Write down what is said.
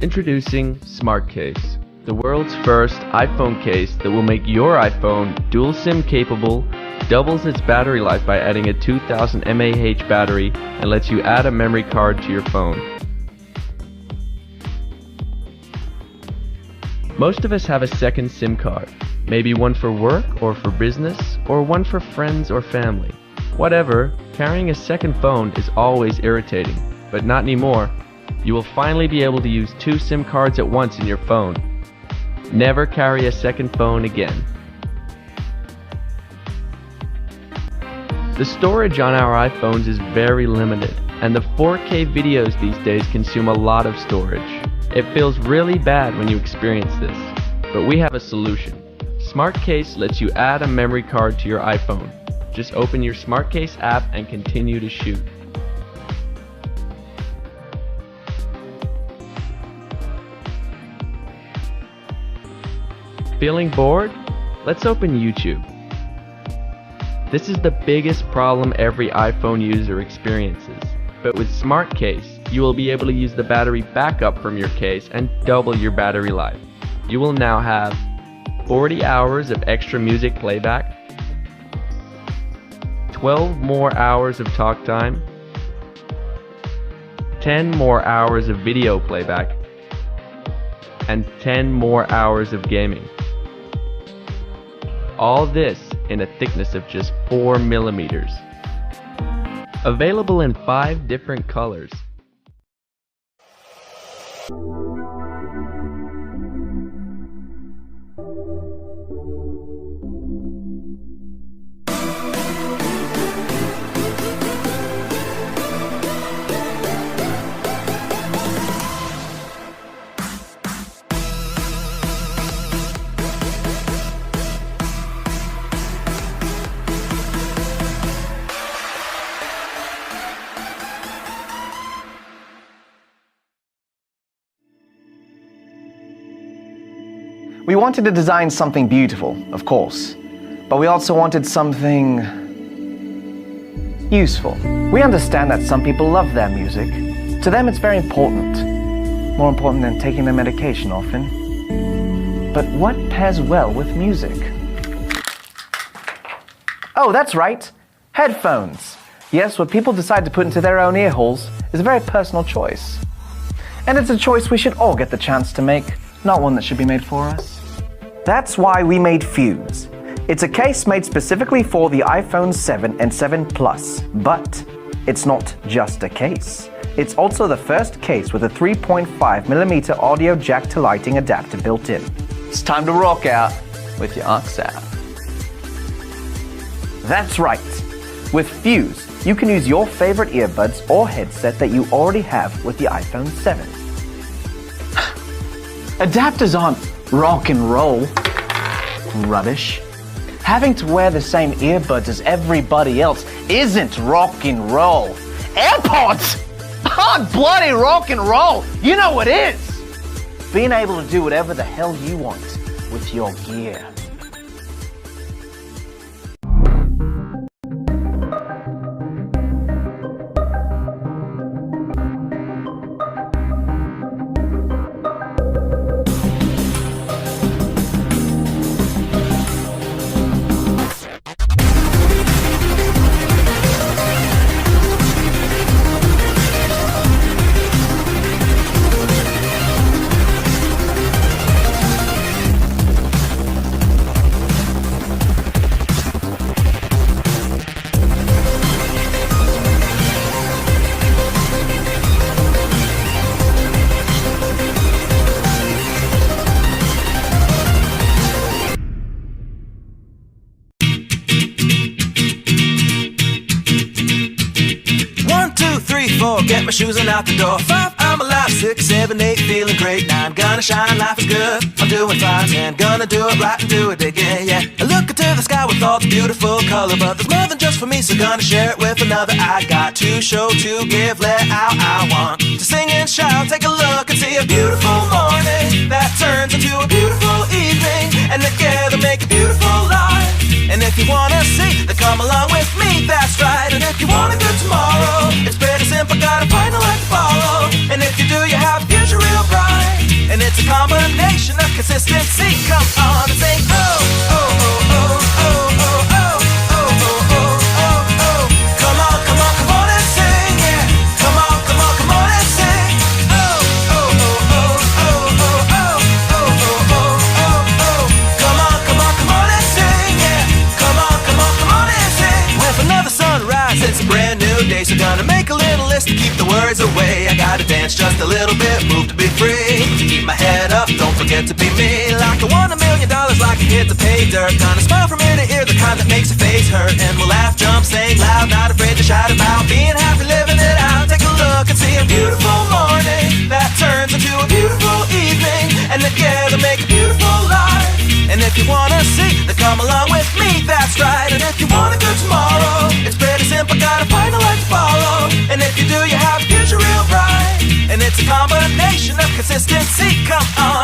Introducing Smart Case, the world's first iPhone case that will make your iPhone dual SIM capable, doubles its battery life by adding a 2000 mAh battery, and lets you add a memory card to your phone. Most of us have a second SIM card, maybe one for work or for business, or one for friends or family. Whatever, carrying a second phone is always irritating, but not anymore. You will finally be able to use 2 SIM cards at once in your phone. Never carry a second phone again. The storage on our iPhones is very limited, and the 4K videos these days consume a lot of storage. It feels really bad when you experience this, but we have a solution. SmartCase lets you add a memory card to your iPhone. Just open your SmartCase app and continue to shoot. Feeling bored? Let's open YouTube. This is the biggest problem every iPhone user experiences. But with SmartCase, you will be able to use the battery backup from your case and double your battery life. You will now have 40 hours of extra music playback, 12 more hours of talk time, 10 more hours of video playback, and 10 more hours of gaming. All this in a thickness of just 4 millimeters. Available in 5 different colors. We wanted to design something beautiful, of course, but we also wanted something useful. We understand that some people love their music. To them it's very important, more important than taking their medication often. But what pairs well with music? Oh, that's right, headphones. Yes, what people decide to put into their own ear holes is a very personal choice. And it's a choice we should all get the chance to make, not one that should be made for us. That's why we made Fuse. It's a case made specifically for the iPhone 7 and 7 Plus, but it's not just a case. It's also the first case with a 3.5mm audio jack to lighting adapter built in. It's time to rock out with your aux out. That's right. With Fuse, you can use your favorite earbuds or headset that you already have with the iPhone 7. Adapters aren't rock and roll. Rubbish. Having to wear the same earbuds as everybody else isn't rock and roll. AirPods aren't bloody rock and roll. You know what is? Being able to do whatever the hell you want with your gear. Get my shoes and out the door. 5, I'm alive. 6, 7, 8, feeling great. 9, gonna shine, life is good. I'm doing fine. 10, gonna do it right and do it again, yeah. I look into the sky with all the beautiful color, but there's more than just for me, so gonna share it with another. I got to show, to give, let out. I want to sing and shout. Take a look and see a beautiful morning that turns combination of consistency. Come on and sing, oh, oh, oh, oh, oh, oh, oh, oh, oh, oh, oh, oh. Come on, come on, come on and sing, yeah. Come on, come on, come on and sing. Oh, oh, oh, oh, oh, oh, oh, oh, oh, oh, oh, oh. Come on, come on, come on and sing, yeah. Come on, come on, come on and sing. With another sunrise, it's a brand new day, so gonna make a little list to keep the words away. I gotta dance just a little bit, move to be free. Keep my head up, don't forget to be me. Like I won $1 million, like I hit the pay dirt. Gonna smile from ear to ear, the kind that makes your face hurt. And we'll laugh, jump, sing loud, not afraid to shout about being happy, living it out. Take a look and see a beautiful morning that turns into a beautiful evening, and together make a beautiful life. And if you wanna see, then come along with me, that's right. And if you want a good tomorrow, it's pretty simple, gotta find a light to follow. And if you do, you have a future real bright. And it's a combination of consistency, come on.